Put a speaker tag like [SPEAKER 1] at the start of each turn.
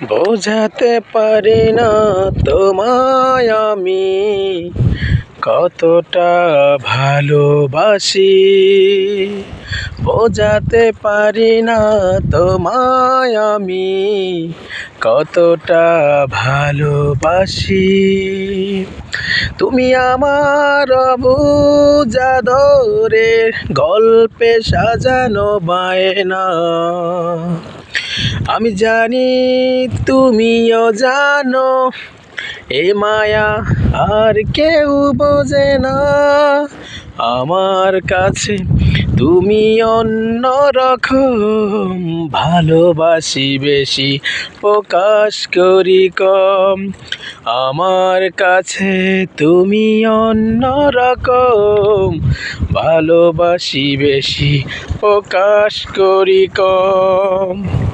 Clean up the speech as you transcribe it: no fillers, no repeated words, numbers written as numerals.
[SPEAKER 1] বোঝাতে পারি না তোমায় আমি কতটা ভালোবাসি। বোঝাতে পারি না তোমায় আমি কতটা ভালোবাসি। তুমি আমার অবুঝা আদরের গল্পে সাজানো বায়না। আমি জানি তুমিও জানো, এ মায়া আর কেউ বোঝে না। আমার কাছে তুমি অন্যরকম, ভালোবাসি বেশি প্রকাশ করি কম। আমার কাছে তুমি অন্যরকম, ভালোবাসি বেশি প্রকাশ করি কম।